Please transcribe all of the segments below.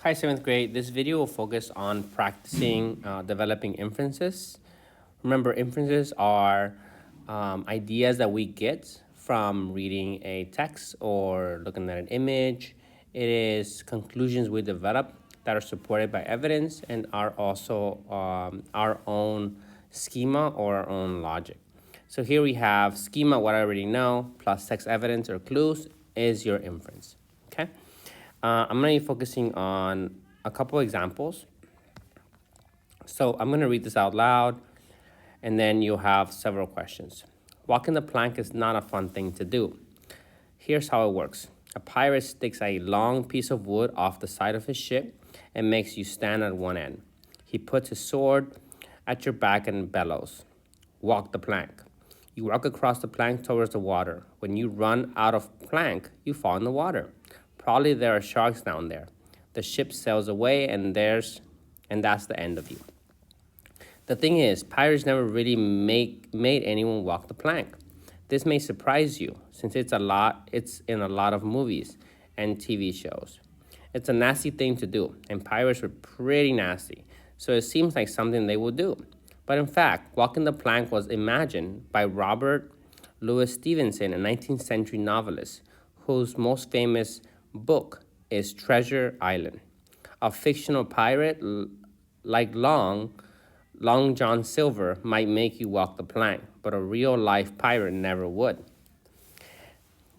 Hi, 7th grade. This video will focus on practicing developing inferences. Remember, inferences are ideas that we get from reading a text or looking at an image. It is conclusions we develop that are supported by evidence and are also our own schema or our own logic. So here we have schema, what I already know, plus text evidence or clues is your inference, okay? I'm going to be focusing on a couple examples. So I'm going to read this out loud, and then you'll have several questions. Walking the plank is not a fun thing to do. Here's how it works. A pirate sticks a long piece of wood off the side of his ship and makes you stand at one end. He puts his sword at your back and bellows, "Walk the plank." You walk across the plank towards the water. When you run out of plank, you fall in the water. Probably there are sharks down there. The ship sails away and that's the end of you. The thing is, pirates never really made anyone walk the plank. This may surprise you, since it's in a lot of movies and TV shows. It's a nasty thing to do, and pirates were pretty nasty, so it seems like something they would do. But in fact, walking the plank was imagined by Robert Louis Stevenson, a 19th century novelist, whose most famous book is Treasure Island. A fictional pirate like Long John Silver might make you walk the plank, but a real-life pirate never would.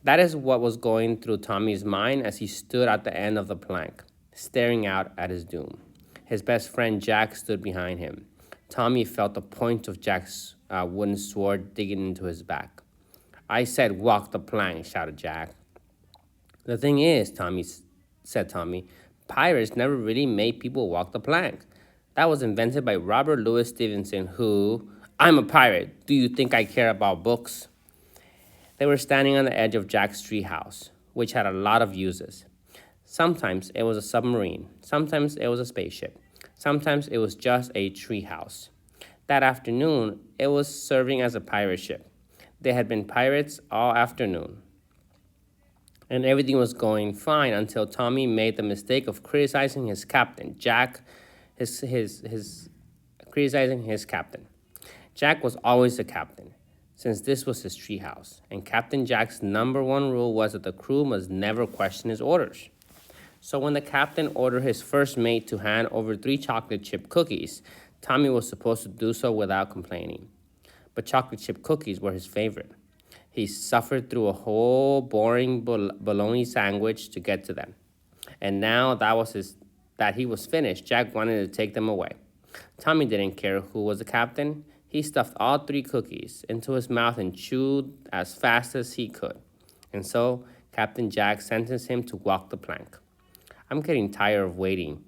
That is what was going through Tommy's mind as he stood at the end of the plank, staring out at his doom. His best friend Jack stood behind him. Tommy felt the point of Jack's wooden sword digging into his back. "I said walk the plank," shouted Jack. "The thing is," said Tommy, "pirates never really made people walk the plank. That was invented by Robert Louis Stevenson, who..." "I'm a pirate. Do you think I care about books?" They were standing on the edge of Jack's treehouse, which had a lot of uses. Sometimes it was a submarine. Sometimes it was a spaceship. Sometimes it was just a treehouse. That afternoon, it was serving as a pirate ship. They had been pirates all afternoon, and everything was going fine until Tommy made the mistake of criticizing his captain, Jack. Criticizing his captain. Jack was always the captain, since this was his treehouse, and Captain Jack's #1 rule was that the crew must never question his orders. So when the captain ordered his first mate to hand over 3 chocolate chip cookies, Tommy was supposed to do so without complaining. But chocolate chip cookies were his favorite. He suffered through a whole boring bologna sandwich to get to them. And now that he was finished, Jack wanted to take them away. Tommy didn't care who was the captain. He stuffed all 3 cookies into his mouth and chewed as fast as he could. And so Captain Jack sentenced him to walk the plank. "I'm getting tired of waiting,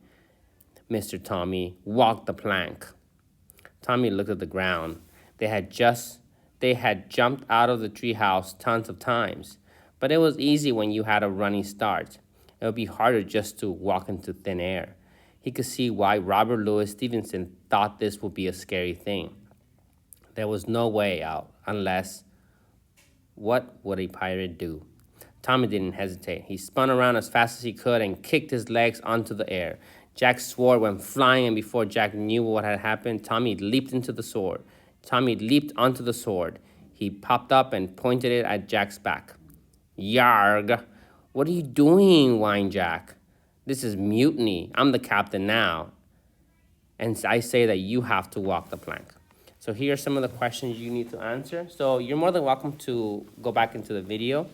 Mr. Tommy. Walk the plank." Tommy looked at the ground. They had jumped out of the treehouse tons of times, but it was easy when you had a running start. It would be harder just to walk into thin air. He could see why Robert Louis Stevenson thought this would be a scary thing. There was no way out unless... What would a pirate do? Tommy didn't hesitate. He spun around as fast as he could and kicked his legs onto the air. Jack's sword went flying, and before Jack knew what had happened, Tommy leaped onto the sword. He popped up and pointed it at Jack's back. "Yarg! What are you doing?" whined Jack. "This is mutiny. I'm the captain now, and I say that you have to walk the plank." So here are some of the questions you need to answer. So you're more than welcome to go back into the video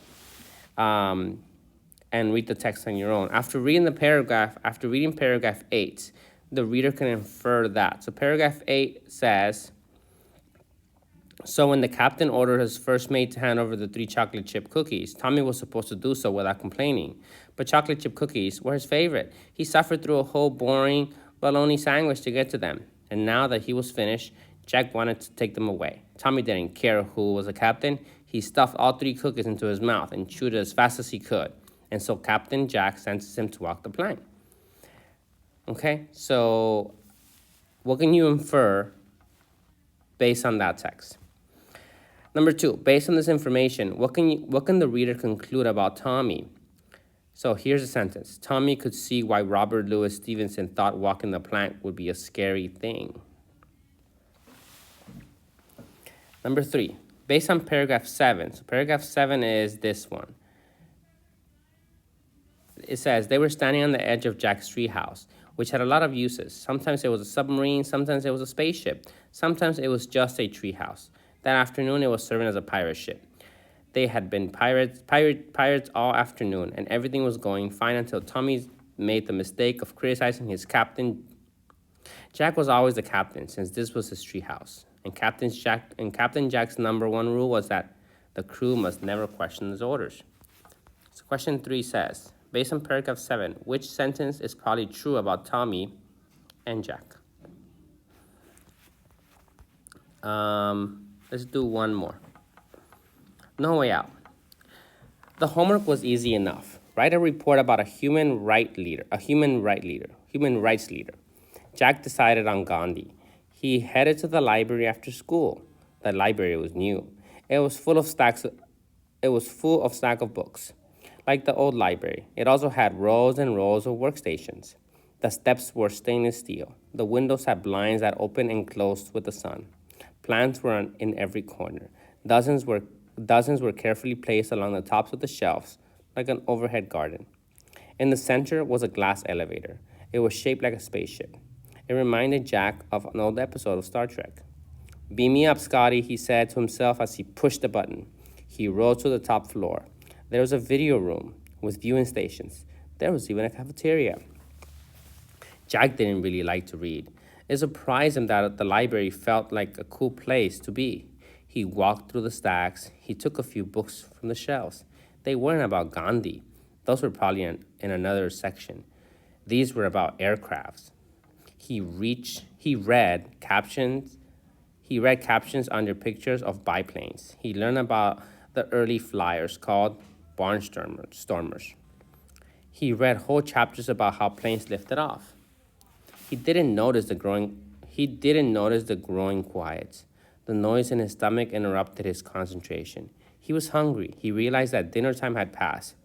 and read the text on your own. After reading paragraph 8, the reader can infer that. So paragraph 8 says, "So when the captain ordered his first mate to hand over the 3 chocolate chip cookies, Tommy was supposed to do so without complaining. But chocolate chip cookies were his favorite. He suffered through a whole boring bologna sandwich to get to them. And now that he was finished, Jack wanted to take them away. Tommy didn't care who was the captain. He stuffed all 3 cookies into his mouth and chewed it as fast as he could. And so Captain Jack sentenced him to walk the plank." Okay, so what can you infer based on that text? #2, based on this information, what can the reader conclude about Tommy? So here's a sentence. Tommy could see why Robert Louis Stevenson thought walking the plank would be a scary thing. Number 3, based on paragraph 7. So paragraph 7 is this one. It says, they were standing on the edge of Jack's treehouse, which had a lot of uses. Sometimes it was a submarine, sometimes it was a spaceship, sometimes it was just a treehouse. That afternoon, it was serving as a pirate ship. They had been pirates all afternoon, and everything was going fine until Tommy made the mistake of criticizing his captain. Jack was always the captain, since this was his treehouse. And Captain Jack's number 1 rule was that the crew must never question his orders. So question 3 says, based on paragraph 7, which sentence is probably true about Tommy and Jack? Let's do one more. No way out. The homework was easy enough. Write a report about a human rights leader. Jack decided on Gandhi. He headed to the library after school. The library was new. It was full of stacks of books. Like the old library, it also had rows and rows of workstations. The steps were stainless steel. The windows had blinds that opened and closed with the sun. Plants were in every corner. Dozens were carefully placed along the tops of the shelves, like an overhead garden. In the center was a glass elevator. It was shaped like a spaceship. It reminded Jack of an old episode of Star Trek. "Beam me up, Scotty," he said to himself as he pushed the button. He rose to the top floor. There was a video room with viewing stations. There was even a cafeteria. Jack didn't really like to read. It surprised him that the library felt like a cool place to be. He walked through the stacks. He took a few books from the shelves. They weren't about Gandhi. Those were probably in another section. These were about aircrafts. He read captions under pictures of biplanes. He learned about the early flyers called barnstormers. He read whole chapters about how planes lifted off. He didn't notice the growing quiet. The noise in his stomach interrupted his concentration. He was hungry. He realized that dinner time had passed.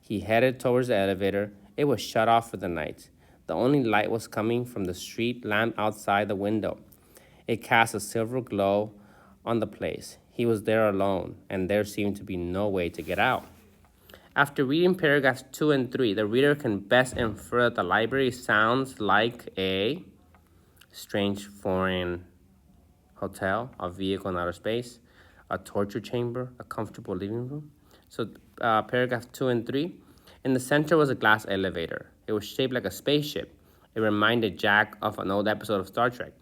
He headed towards the elevator. It was shut off for the night. The only light was coming from the street lamp outside the window. It cast a silver glow on the place. He was there alone, and there seemed to be no way to get out. After reading paragraphs 2 and 3, the reader can best infer that the library sounds like a strange foreign hotel, a vehicle in outer space, a torture chamber, a comfortable living room. So paragraph 2 and 3, in the center was a glass elevator. It was shaped like a spaceship. It reminded Jack of an old episode of Star Trek.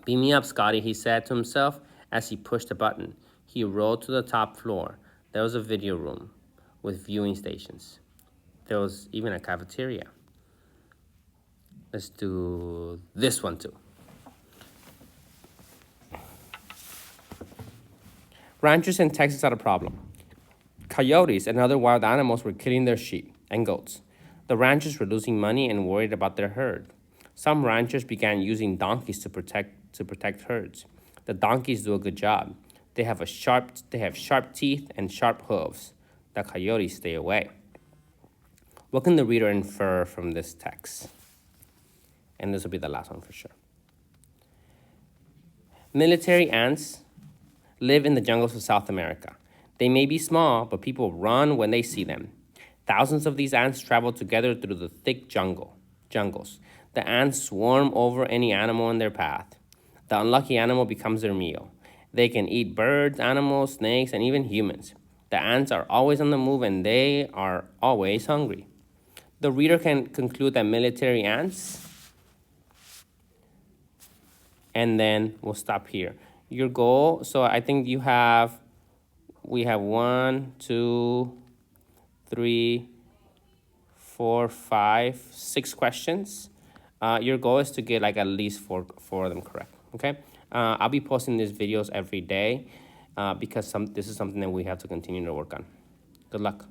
"Beam me up, Scotty," he said to himself as he pushed a button. He rode to the top floor. There was a video room with viewing stations. There was even a cafeteria. Let's do this one too. Ranchers in Texas had a problem. Coyotes and other wild animals were killing their sheep and goats. The ranchers were losing money and worried about their herd. Some ranchers began using donkeys to protect herds. The donkeys do a good job. They have sharp teeth and sharp hooves. The coyotes stay away. What can the reader infer from this text? And this will be the last one for sure. Military ants live in the jungles of South America. They may be small, but people run when they see them. Thousands of these ants travel together through the thick jungles. The ants swarm over any animal in their path. The unlucky animal becomes their meal. They can eat birds, animals, snakes, and even humans. The ants are always on the move, and they are always hungry. The reader can conclude that military ants, and then we'll stop here. Your goal, so I think we have 1, 2, 3, 4, 5, 6 questions. Your goal is to get like at least four of them correct, okay? I'll be posting these videos every day because this is something that we have to continue to work on. Good luck.